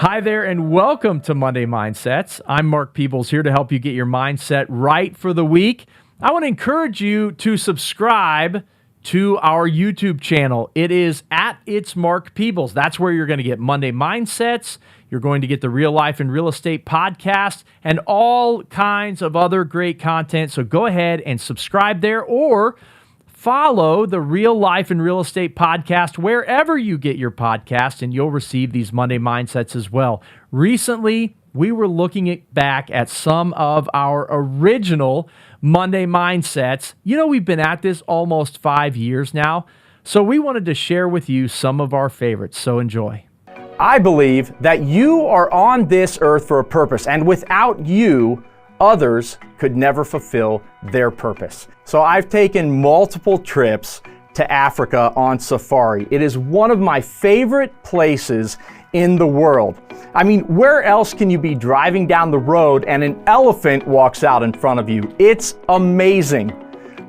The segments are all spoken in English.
Hi there and welcome to Monday Mindsets. I'm Mark Peebles here to help you get your mindset right for the week. I want to encourage you to subscribe to our YouTube channel. It is at It's Mark Peebles. That's where you're going to get Monday Mindsets. You're going to get the Real Life and Real Estate podcast and all kinds of other great content. So go ahead and subscribe there or follow the Real Life and Real Estate podcast wherever you get your podcast, and you'll receive these Monday Mindsets as well. Recently, we were looking back at some of our original Monday Mindsets. You know, we've been at this almost 5 years now, so we wanted to share with you some of our favorites, so enjoy. I believe that you are on this earth for a purpose, and without you, others could never fulfill their purpose. So I've taken multiple trips to Africa on safari. It is one of my favorite places in the world. I mean, where else can you be driving down the road and an elephant walks out in front of you? It's amazing.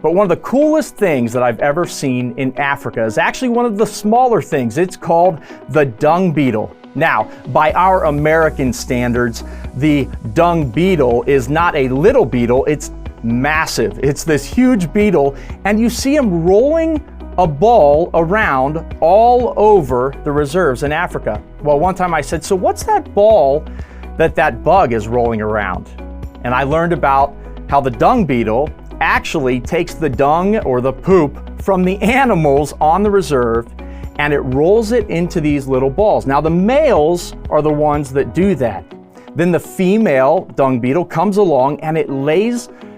But one of the coolest things that I've ever seen in Africa is actually one of the smaller things. It's called the dung beetle. Now, by our American standards, the dung beetle is not a little beetle, it's massive. It's this huge beetle, and you see him rolling a ball around all over the reserves in Africa. Well, one time I said, so what's that ball that bug is rolling around? And I learned about how the dung beetle actually takes the dung or the poop from the animals on the reserve and it rolls it into these little balls. Now the males are the ones that do that. Then the female dung beetle comes along and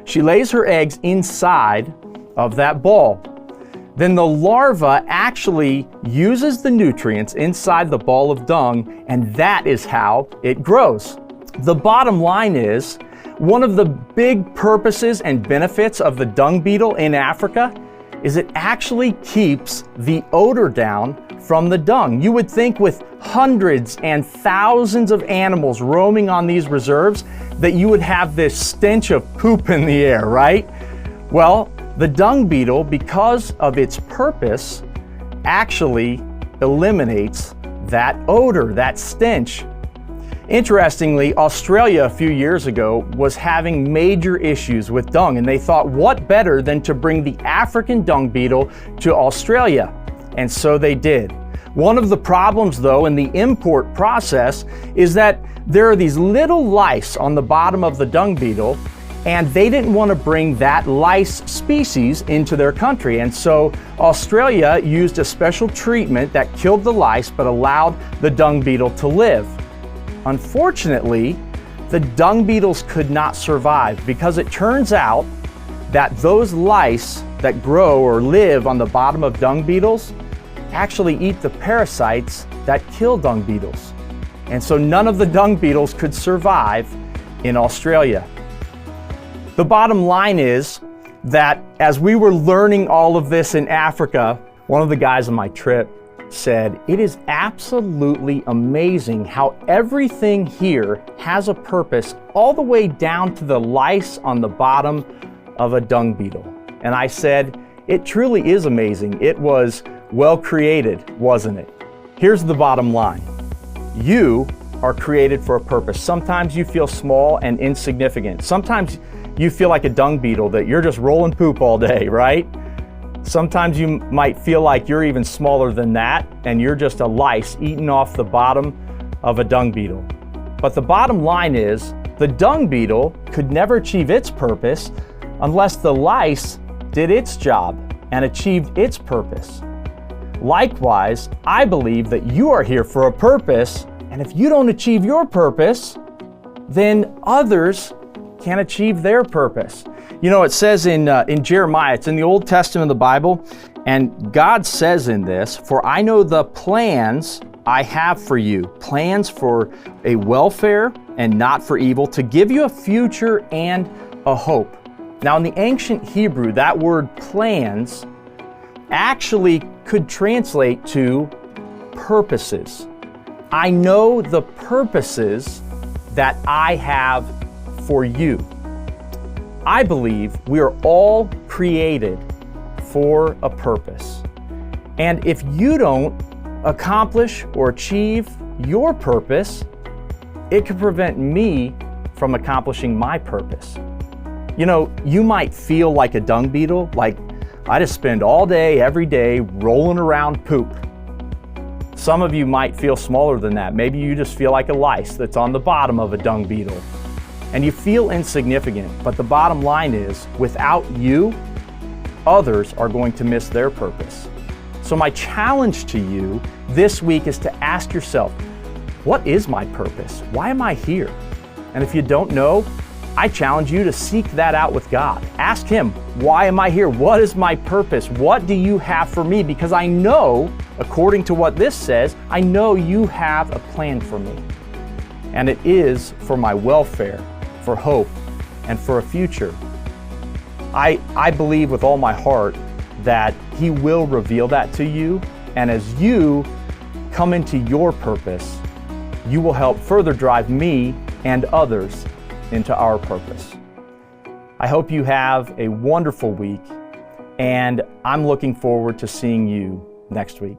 she lays her eggs inside of that ball. Then the larva actually uses the nutrients inside the ball of dung, and that is how it grows. The bottom line is, one of the big purposes and benefits of the dung beetle in Africa is it actually keeps the odor down from the dung. You would think with hundreds and thousands of animals roaming on these reserves that you would have this stench of poop in the air, right? Well, the dung beetle, because of its purpose, actually eliminates that odor, that stench. Interestingly, Australia a few years ago was having major issues with dung, and they thought, what better than to bring the African dung beetle to Australia? And so they did. One of the problems, though, in the import process is that there are these little lice on the bottom of the dung beetle, and they didn't want to bring that lice species into their country. And so Australia used a special treatment that killed the lice but allowed the dung beetle to live. Unfortunately, the dung beetles could not survive because it turns out that those lice that grow or live on the bottom of dung beetles actually eat the parasites that kill dung beetles. And so none of the dung beetles could survive in Australia. The bottom line is that as we were learning all of this in Africa, one of the guys on my trip said, it is absolutely amazing how everything here has a purpose all the way down to the lice on the bottom of a dung beetle. And I said, it truly is amazing. It was well created, wasn't it? Here's the bottom line. You are created for a purpose. Sometimes you feel small and insignificant. Sometimes you feel like a dung beetle that you're just rolling poop all day, right? Sometimes you might feel like you're even smaller than that and you're just a lice eating off the bottom of a dung beetle. But the bottom line is, the dung beetle could never achieve its purpose unless the lice did its job and achieved its purpose. Likewise, I believe that you are here for a purpose, and if you don't achieve your purpose, then others can achieve their purpose. You know, it says in Jeremiah, it's in the Old Testament of the Bible, and God says in this, for I know the plans I have for you, plans for a welfare and not for evil, to give you a future and a hope. Now in the ancient Hebrew, that word plans actually could translate to purposes. I know the purposes that I have for you. I believe we are all created for a purpose. And if you don't accomplish or achieve your purpose, it could prevent me from accomplishing my purpose. You know, you might feel like a dung beetle, like I just spend all day, every day, rolling around poop. Some of you might feel smaller than that. Maybe you just feel like a lice that's on the bottom of a dung beetle. And you feel insignificant, but the bottom line is, without you, others are going to miss their purpose. So my challenge to you this week is to ask yourself, what is my purpose? Why am I here? And if you don't know, I challenge you to seek that out with God. Ask Him, why am I here? What is my purpose? What do you have for me? Because I know, according to what this says, I know you have a plan for me. And it is for my welfare, for hope, and for a future. I believe with all my heart that He will reveal that to you, and as you come into your purpose, you will help further drive me and others into our purpose. I hope you have a wonderful week, and I'm looking forward to seeing you next week.